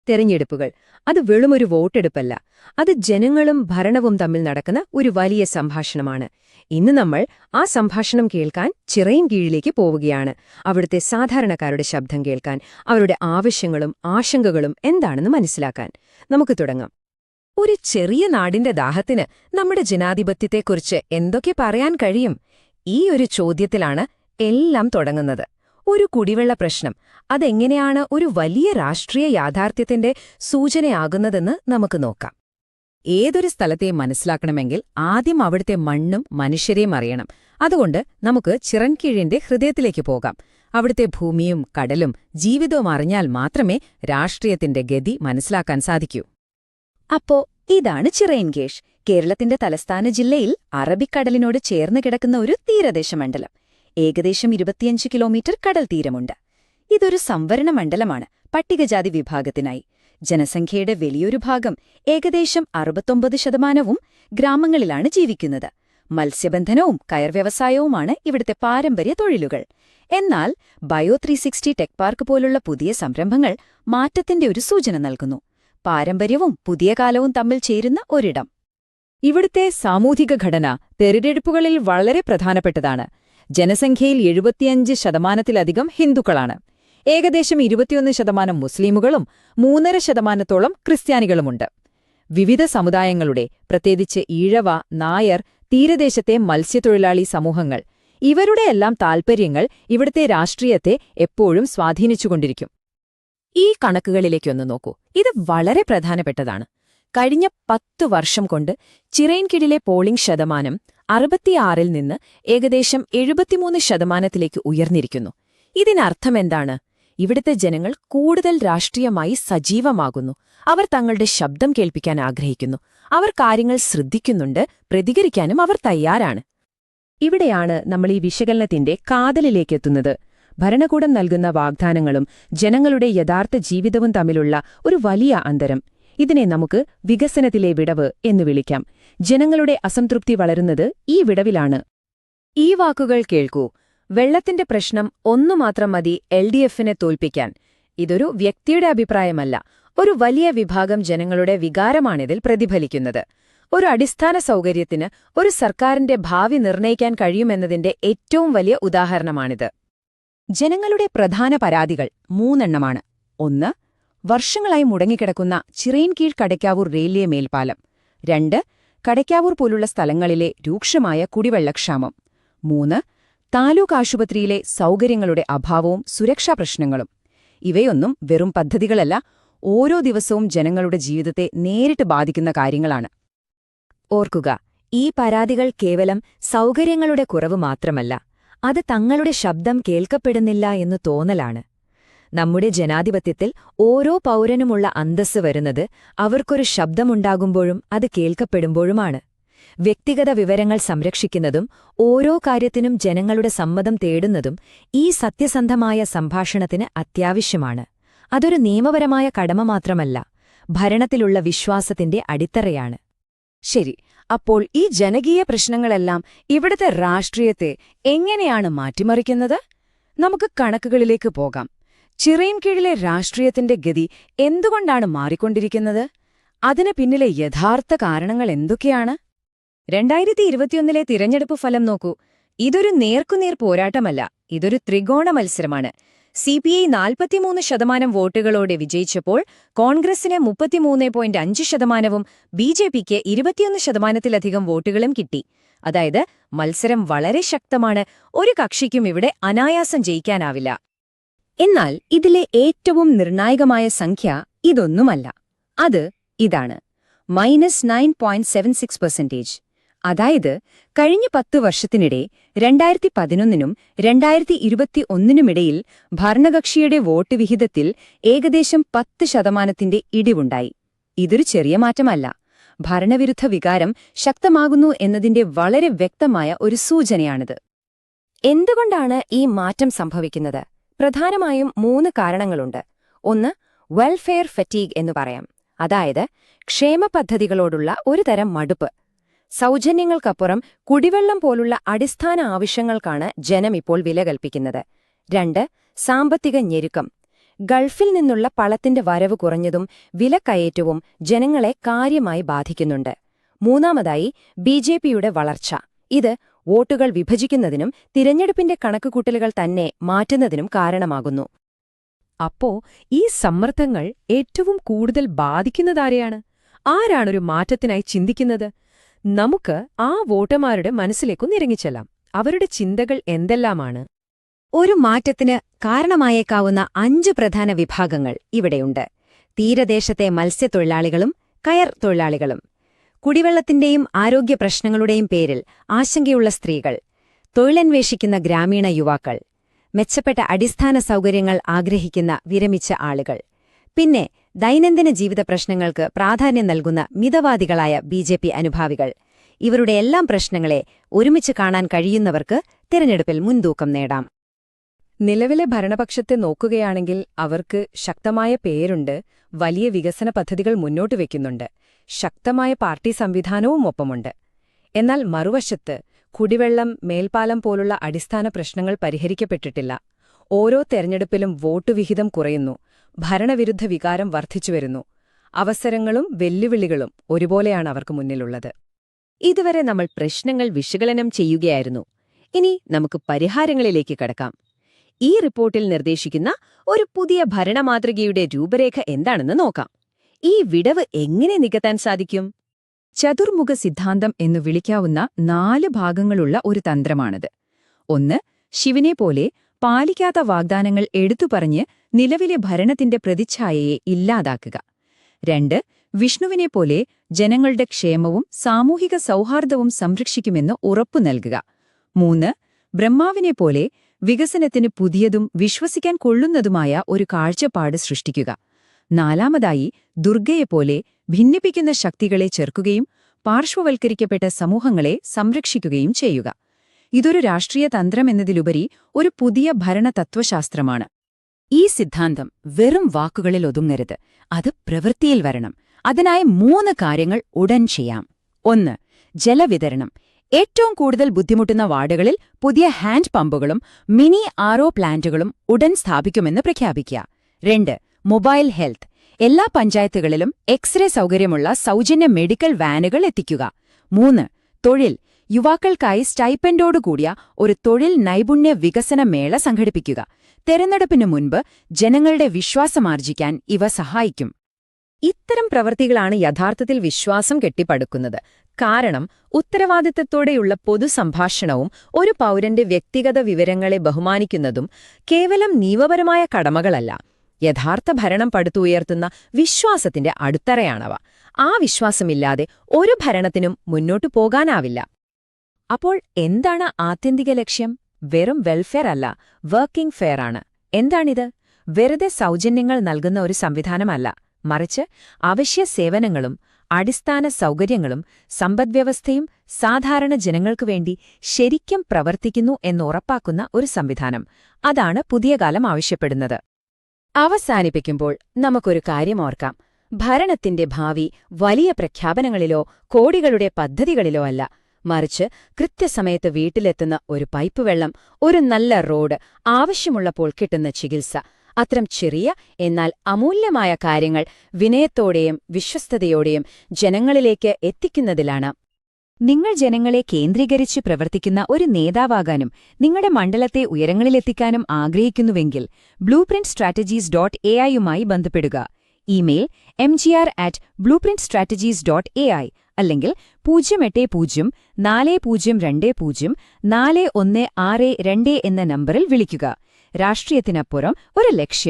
തെരഞ്ഞെടുപ്പുകൾ അത് വെറുമൊരു വോട്ടെടുപ്പല്ല. അത് ജനങ്ങളും ഭരണവും തമ്മിൽ നടക്കുന്ന ഒരു വലിയ സംഭാഷണമാണ്. ഇന്ന് നമ്മൾ ആ സംഭാഷണം കേൾക്കാൻ ചിറയിൻകീഴിലേക്ക് പോവുകയാണ്. അവിടുത്തെ സാധാരണക്കാരുടെ ശബ്ദം കേൾക്കാൻ, അവരുടെ ആവശ്യങ്ങളും ആശങ്കകളും എന്താണെന്ന് മനസ്സിലാക്കാൻ. നമുക്ക് തുടങ്ങാം. ഒരു ചെറിയ നാടിന്റെ ദാഹത്തിന് നമ്മുടെ ജനാധിപത്യത്തെക്കുറിച്ച് എന്തൊക്കെ പറയാൻ കഴിയും? ഈ ഒരു ചോദ്യത്തിലാണ് എല്ലാം തുടങ്ങുന്നത്. ഒരു കുടിവെള്ള പ്രശ്നം അതെങ്ങനെയാണ് ഒരു വലിയ രാഷ്ട്രീയ യാഥാർത്ഥ്യത്തിന്റെ സൂചനയാകുന്നതെന്ന് നമുക്ക് നോക്കാം. ഏതൊരു സ്ഥലത്തെയും മനസ്സിലാക്കണമെങ്കിൽ ആദ്യം അവിടുത്തെ മണ്ണും മനുഷ്യരെയും അറിയണം. അതുകൊണ്ട് നമുക്ക് ചിറൻകീഴിന്റെ ഹൃദയത്തിലേക്ക് പോകാം. അവിടുത്തെ ഭൂമിയും കടലും ജീവിതവും അറിഞ്ഞാൽ മാത്രമേ രാഷ്ട്രീയത്തിന്റെ ഗതി മനസ്സിലാക്കാൻ സാധിക്കൂ. അപ്പോ ഇതാണ് ചിറയിൻകീഴ്, കേരളത്തിന്റെ തലസ്ഥാന ജില്ലയിൽ അറബിക്കടലിനോട് ചേർന്ന് കിടക്കുന്ന ഒരു തീരദേശ മണ്ഡലം. ഏകദേശം 25 കിലോമീറ്റർ കടൽ തീരമുണ്ട്. ഇതൊരു സംവരണ മണ്ഡലമാണ്, പട്ടികജാതി വിഭാഗത്തിനായി. ജനസംഖ്യയുടെ വലിയൊരു ഭാഗം, ഏകദേശം 69%, ഗ്രാമങ്ങളിലാണ് ജീവിക്കുന്നത്. മത്സ്യബന്ധനവും കയർ വ്യവസായവുമാണ് ഇവിടുത്തെ പാരമ്പര്യ തൊഴിലുകൾ. എന്നാൽ ബയോ 360 ടെക് പാർക്ക് പോലുള്ള പുതിയ സംരംഭങ്ങൾ മാറ്റത്തിന്റെ ഒരു സൂചന നൽകുന്നു. പാരമ്പര്യവും പുതിയ കാലവും തമ്മിൽ ചേരുന്ന ഒരിടം. ഇവിടുത്തെ സാമൂഹിക ഘടന തെരഞ്ഞെടുപ്പുകളിൽ വളരെ പ്രധാനപ്പെട്ടതാണ്. ജനസംഖ്യയിൽ 75%-ലധികം ഹിന്ദുക്കളാണ്. ഏകദേശം 21% മുസ്ലിമുകളും 3.5%-ഓളം ക്രിസ്ത്യാനികളുമുണ്ട്. വിവിധ സമുദായങ്ങളുടെ, പ്രത്യേകിച്ച് ഈഴവ, നായർ, തീരദേശത്തെ മത്സ്യത്തൊഴിലാളി സമൂഹങ്ങൾ, ഇവരുടെയെല്ലാം താൽപ്പര്യങ്ങൾ ഇവിടുത്തെ രാഷ്ട്രീയത്തെ എപ്പോഴും സ്വാധീനിച്ചുകൊണ്ടിരിക്കും. ഈ കണക്കുകളിലേക്കൊന്ന് നോക്കൂ. ഇത് വളരെ പ്രധാനപ്പെട്ടതാണ്. കഴിഞ്ഞ 10 വർഷം കൊണ്ട് ചിറയിൻകീഴിലെ പോളിംഗ് ശതമാനം 66-ൽ നിന്ന് ഏകദേശം 73%-ലേക്ക് ഉയർന്നിരിക്കുന്നു. ഇതിനർത്ഥമെന്താണ്? ഇവിടുത്തെ ജനങ്ങൾ കൂടുതൽ രാഷ്ട്രീയമായി സജീവമാകുന്നു. അവർ തങ്ങളുടെ ശബ്ദം കേൾപ്പിക്കാൻ ആഗ്രഹിക്കുന്നു. അവർ കാര്യങ്ങൾ ശ്രദ്ധിക്കുന്നുണ്ട്, പ്രതികരിക്കാനും അവർ തയ്യാറാണ്. ഇവിടെയാണ് നമ്മൾ ഈ വിശകലനത്തിന്റെ കാതലിലേക്കെത്തുന്നത്. ഭരണകൂടം നൽകുന്ന വാഗ്ദാനങ്ങളും ജനങ്ങളുടെ യഥാർത്ഥ ജീവിതവും തമ്മിലുള്ള ഒരു വലിയ അന്തരം. ഇതിനെ നമുക്ക് വികസനത്തിലെ വിടവ് എന്ന് വിളിക്കാം. ജനങ്ങളുടെ അസംതൃപ്തി വളരുന്നത് ഈ വിടവിലാണ്. ഈ വാക്കുകൾ കേൾക്കൂ. വെള്ളത്തിന്റെ പ്രശ്നം ഒന്നുമാത്രം മതി LDFനെ തോൽപ്പിക്കാൻ. ഇതൊരു വ്യക്തിയുടെ അഭിപ്രായമല്ല, ഒരു വലിയ വിഭാഗം ജനങ്ങളുടെ വികാരമാണിതിൽ പ്രതിഫലിക്കുന്നത്. ഒരു അടിസ്ഥാന സൗകര്യത്തിന് ഒരു സർക്കാരിന്റെ ഭാവി നിർണ്ണയിക്കാൻ കഴിയുമെന്നതിന്റെ ഏറ്റവും വലിയ ഉദാഹരണമാണിത്. ജനങ്ങളുടെ പ്രധാന പരാതികൾ 3 1. വർഷങ്ങളായി മുടങ്ങിക്കിടക്കുന്ന ചിറയിൻകീഴ് കടയ്ക്കാവൂർ റെയിൽവേ മേൽപ്പാലം. 2. കടയ്ക്കാവൂർ പോലുള്ള സ്ഥലങ്ങളിലെ രൂക്ഷമായ കുടിവെള്ളക്ഷാമം. 3. താലൂക്ക് ആശുപത്രിയിലെ സൗകര്യങ്ങളുടെ അഭാവവും സുരക്ഷാ പ്രശ്നങ്ങളും. ഇവയൊന്നും വെറും പദ്ധതികളല്ല, ഓരോ ദിവസവും ജനങ്ങളുടെ ജീവിതത്തെ നേരിട്ട് ബാധിക്കുന്ന കാര്യങ്ങളാണ്. ഓർക്കുക, ഈ പരാതികൾ കേവലം സൗകര്യങ്ങളുടെ കുറവ് മാത്രമല്ല, അത് തങ്ങളുടെ ശബ്ദം കേൾക്കപ്പെടുന്നില്ല എന്നു തോന്നലാണ്. നമ്മുടെ ജനാധിപത്യത്തിൽ ഓരോ പൗരനുമുള്ള അന്തസ്സ് വരുന്നത് അവർക്കൊരു ശബ്ദമുണ്ടാകുമ്പോഴും അത് കേൾക്കപ്പെടുമ്പോഴുമാണ്. വ്യക്തിഗത വിവരങ്ങൾ സംരക്ഷിക്കുന്നതും ഓരോ കാര്യത്തിനും ജനങ്ങളുടെ സമ്മതം തേടുന്നതും ഈ സത്യസന്ധമായ സംഭാഷണത്തിന് അത്യാവശ്യമാണ്. അതൊരു നിയമപരമായ കടമ മാത്രമല്ല, ഭരണത്തിലുള്ള വിശ്വാസത്തിന്റെ അടിത്തറയാണ്. ശരി, അപ്പോൾ ഈ ജനകീയ പ്രശ്നങ്ങളെല്ലാം ഇവിടുത്തെ രാഷ്ട്രീയത്തെ എങ്ങനെയാണ് മാറ്റിമറിക്കുന്നത്? നമുക്ക് കണക്കുകളിലേക്ക് പോകാം. ചിറയിൻകീഴിലെ രാഷ്ട്രീയത്തിന്റെ ഗതി എന്തുകൊണ്ടാണ് മാറിക്കൊണ്ടിരിക്കുന്നത്? അതിന് പിന്നിലെ യഥാർത്ഥ കാരണങ്ങൾ എന്തൊക്കെയാണ്? 2021-ലെ തിരഞ്ഞെടുപ്പ് ഫലം നോക്കൂ. ഇതൊരു നേർക്കുനേർ പോരാട്ടമല്ല, ഇതൊരു ത്രികോണ മത്സരമാണ്. CPI 43% വോട്ടുകളോടെ വിജയിച്ചപ്പോൾ കോൺഗ്രസിന് 33.5%-വും BJPക്ക് 21%-ലധികം വോട്ടുകളും കിട്ടി. അതായത് മത്സരം വളരെ ശക്തമാണ്. ഒരു കക്ഷിക്കും ഇവിടെ അനായാസം ജയിക്കാനാവില്ല. എന്നാൽ ഇതിലെ ഏറ്റവും നിർണായകമായ സംഖ്യ ഇതൊന്നുമല്ല. അത് ഇതാണ്, -9.76%. അതായത് കഴിഞ്ഞ 10 വർഷത്തിനിടെ 2011-നും 2021-നുമിടയിൽ ഭരണകക്ഷിയുടെ വോട്ട് വിഹിതത്തിൽ ഏകദേശം 10% ഇടിവുണ്ടായി. ഇതൊരു ചെറിയ മാറ്റമല്ല. ഭരണവിരുദ്ധ വികാരം ശക്തമാകുന്നു എന്നതിന്റെ വളരെ വ്യക്തമായ ഒരു സൂചനയാണിത്. എന്തുകൊണ്ടാണ് ഈ മാറ്റം സംഭവിക്കുന്നത്? പ്രധാനമായും 3 കാരണങ്ങളുണ്ട്. 1. വെൽഫെയർ ഫറ്റീഗ് എന്നു പറയാം. അതായത് ക്ഷേമ പദ്ധതികളോടുള്ള ഒരു തരം മടുപ്പ്. സൗജന്യങ്ങൾക്കപ്പുറം കുടിവെള്ളം പോലുള്ള അടിസ്ഥാന ആവശ്യങ്ങൾക്കാണ് ജനം ഇപ്പോൾ വില കൽപ്പിക്കുന്നത്. 2. സാമ്പത്തിക ഞെരുക്കം. ഗൾഫിൽ നിന്നുള്ള പളത്തിന്റെ വരവ് കുറഞ്ഞതും വിലക്കയറ്റവും ജനങ്ങളെ കാര്യമായി ബാധിക്കുന്നുണ്ട്. മൂന്നാമതായി ബിജെപിയുടെ വളർച്ച. ഇത് വോട്ടുകൾ വിഭജിക്കുന്നതിനും തിരഞ്ഞെടുപ്പിന്റെ കണക്കുകൂട്ടലുകൾ തന്നെ മാറ്റുന്നതിനും കാരണമാകുന്നു. അപ്പോ ഈ സമ്മർദ്ദങ്ങൾ ഏറ്റവും കൂടുതൽ ബാധിക്കുന്നതാരെയാണ്? ആരാണൊരു മാറ്റത്തിനായി ചിന്തിക്കുന്നത്? നമുക്ക് ആ വോട്ടർമാരുടെ മനസ്സിലേക്കൊന്ന് ഇറങ്ങിച്ചെല്ലാം. അവരുടെ ചിന്തകൾ എന്തെല്ലാമാണ്? ഒരു മാറ്റത്തിന് കാരണമായേക്കാവുന്ന 5 പ്രധാന വിഭാഗങ്ങൾ ഇവിടെയുണ്ട്. തീരദേശത്തെ മത്സ്യത്തൊഴിലാളികളും കയർ തൊഴിലാളികളും, കുടിവെള്ളത്തിന്റെയും ആരോഗ്യ പ്രശ്നങ്ങളുടെയും പേരിൽ ആശങ്കയുള്ള സ്ത്രീകൾ, തൊഴിലന്വേഷിക്കുന്ന ഗ്രാമീണ യുവാക്കൾ, മെച്ചപ്പെട്ട അടിസ്ഥാന സൗകര്യങ്ങൾ ആഗ്രഹിക്കുന്ന വിരമിച്ച ആളുകൾ, പിന്നെ ദൈനംദിന ജീവിത പ്രശ്നങ്ങൾക്ക് പ്രാധാന്യം നൽകുന്ന മിതവാദികളായ ബിജെപി അനുഭാവികൾ. ഇവരുടെ എല്ലാം പ്രശ്നങ്ങളെ ഒരുമിച്ച് കാണാൻ കഴിയുന്നവർക്ക് തിരഞ്ഞെടുപ്പിൽ മുൻതൂക്കം നേടാം. നിലവിലെ ഭരണപക്ഷത്തെ നോക്കുകയാണെങ്കിൽ അവർക്ക് ശക്തമായ പേരുണ്ട്, വലിയ വികസന പദ്ധതികൾ മുന്നോട്ട് വയ്ക്കുന്നുണ്ട്, ശക്തമായ പാർട്ടി സംവിധാനവും ഒപ്പമുണ്ട്. എന്നാൽ മറുവശത്ത് കുടിവെള്ളം, മേൽപ്പാലം പോലുള്ള അടിസ്ഥാന പ്രശ്നങ്ങൾ പരിഹരിക്കപ്പെട്ടിട്ടില്ല. ഓരോ തെരഞ്ഞെടുപ്പിലും വോട്ടുവിഹിതം കുറയുന്നു, ഭരണവിരുദ്ധ വികാരം വർദ്ധിച്ചുവരുന്നു. അവസരങ്ങളും വെല്ലുവിളികളും ഒരുപോലെയാണ് അവർക്ക് മുന്നിലുള്ളത്. ഇതുവരെ നമ്മൾ പ്രശ്നങ്ങൾ വിശകലനം ചെയ്യുകയായിരുന്നു. ഇനി നമുക്ക് പരിഹാരങ്ങളിലേക്ക് കടക്കാം. ഈ റിപ്പോർട്ടിൽ നിർദ്ദേശിക്കുന്ന ഒരു പുതിയ ഭരണമാതൃകയുടെ രൂപരേഖ എന്താണെന്ന് നോക്കാം. ഈ വിടവ് എങ്ങനെ നികത്താൻ സാധിക്കും? ചതുർമുഖ സിദ്ധാന്തം എന്നു വിളിക്കാവുന്ന 4 ഭാഗങ്ങളുള്ള ഒരു തന്ത്രമാണത്. 1. ശിവനെപ്പോലെ പാലിക്കാത്ത വാഗ്ദാനങ്ങൾ എടുത്തുപറഞ്ഞ് നിലവിലെ ഭരണത്തിന്റെ പ്രതിച്ഛായയെ ഇല്ലാതാക്കുക. 2. വിഷ്ണുവിനെപ്പോലെ ജനങ്ങളുടെ ക്ഷേമവും സാമൂഹിക സൗഹാർദ്ദവും സംരക്ഷിക്കുമെന്ന് ഉറപ്പു നൽകുക. 3. ബ്രഹ്മാവിനെപ്പോലെ വികസനത്തിന് പുതിയതും വിശ്വസിക്കാൻ കൊള്ളുന്നതുമായ ഒരു കാഴ്ചപ്പാട് സൃഷ്ടിക്കുക. 4. ദുർഗയെപ്പോലെ ഭിന്നിപ്പിക്കുന്ന ശക്തികളെ ചെറുക്കുകയും പാർശ്വവൽക്കരിക്കപ്പെട്ട സമൂഹങ്ങളെ സംരക്ഷിക്കുകയും ചെയ്യുക. ഇതൊരു രാഷ്ട്രീയ തന്ത്രമെന്നതിലുപരി ഒരു പുതിയ ഭരണ തത്വശാസ്ത്രമാണ്. ഈ സിദ്ധാന്തം വെറും വാക്കുകളിൽ ഒതുങ്ങരുത്, അത് പ്രവൃത്തിയിൽ വരണം. അതിനായി 3 കാര്യങ്ങൾ ഉടൻ ചെയ്യാം. 1. ജലവിതരണം. ഏറ്റവും കൂടുതൽ ബുദ്ധിമുട്ടുന്ന വാർഡുകളിൽ പുതിയ ഹാൻഡ് പമ്പുകളും മിനി RO പ്ലാന്റുകളും ഉടൻ സ്ഥാപിക്കുമെന്ന് പ്രഖ്യാപിക്കുക. 2. Mobile health. എല്ലാ പഞ്ചായത്തുകളിലും എക്സ്റേ സൗകര്യമുള്ള സൗജന്യ മെഡിക്കൽ വാനുകൾ എത്തിക്കുക. 3. തൊഴിൽ. യുവാക്കൾക്കായി സ്റ്റൈപ്പൻഡോടുകൂടിയ ഒരു തൊഴിൽ നൈപുണ്യ വികസന മേള സംഘടിപ്പിക്കുക. തെരഞ്ഞെടുപ്പിനു മുൻപ് ജനങ്ങളുടെ വിശ്വാസമാർജിക്കാൻ ഇവ സഹായിക്കും. ഇത്തരം പ്രവൃത്തികളാണ് യഥാർത്ഥത്തിൽ വിശ്വാസം കെട്ടിപ്പടുക്കുന്നത്. കാരണം ഉത്തരവാദിത്തത്തോടെയുള്ള പൊതുസംഭാഷണവും ഒരു പൗരന്റെ വ്യക്തിഗത വിവരങ്ങളെ ബഹുമാനിക്കുന്നതും കേവലം നിയമപരമായ കടമകളല്ല, യഥാർത്ഥ ഭരണം പടുത്തുയർത്തുന്ന വിശ്വാസത്തിന്റെ അടിത്തറയാണവ. ആ വിശ്വാസമില്ലാതെ ഒരു ഭരണത്തിനും മുന്നോട്ടു പോകാനാവില്ല. അപ്പോൾ എന്താണ് ആത്യന്തിക ലക്ഷ്യം? വെറും വെൽഫെയർ അല്ല, വർക്കിംഗ് ഫെയർ ആണ്. എന്താണിത്? വെറുതെ സൗജന്യങ്ങൾ നൽകുന്ന ഒരു സംവിധാനമല്ല, മറിച്ച് അവശ്യ സേവനങ്ങളും അടിസ്ഥാന സൗകര്യങ്ങളും സമ്പദ്വ്യവസ്ഥയും സാധാരണ ജനങ്ങൾക്കു വേണ്ടി ശരിക്കും പ്രവർത്തിക്കുന്നു എന്നുറപ്പാക്കുന്ന ഒരു സംവിധാനം. അതാണ് പുതിയ കാലം ആവശ്യപ്പെടുന്നത്. അവസാനിപ്പിക്കുമ്പോൾ നമുക്കൊരു കാര്യം ഓർക്കാം. ഭരണത്തിന്റെ ഭാവി വലിയ പ്രഖ്യാപനങ്ങളിലോ കോടികളുടെ പദ്ധതികളിലോ അല്ല, മറിച്ച് കൃത്യസമയത്ത് വീട്ടിലെത്തുന്ന ഒരു പൈപ്പ് വെള്ളം, ഒരു നല്ല റോഡ്, ആവശ്യമുള്ളപ്പോൾ കിട്ടുന്ന ചികിത്സ, അത്തരം ചെറിയ എന്നാൽ അമൂല്യമായ കാര്യങ്ങൾ വിനയത്തോടെയും വിശ്വസ്തയോടെയും ജനങ്ങളിലേക്ക് എത്തിക്കുന്നതിലാണ്. നിങ്ങൾ ജനങ്ങളെ കേന്ദ്രീകരിച്ച് പ്രവർത്തിക്കുന്ന ഒരു നേതാവാകാനും നിങ്ങളുടെ മണ്ഡലത്തെ ഉയരങ്ങളിലെത്തിക്കാനും ആഗ്രഹിക്കുന്നുവെങ്കിൽ blueprintstrategies.ai ബന്ധപ്പെടുക. ഇമെയിൽ mgr@blueprintstrategies.ai അല്ലെങ്കിൽ 08040204162 എന്ന നമ്പറിൽ വിളിക്കുക. രാഷ്ട്രീയത്തിനപ്പുറം ഒരു ലക്ഷ്യം.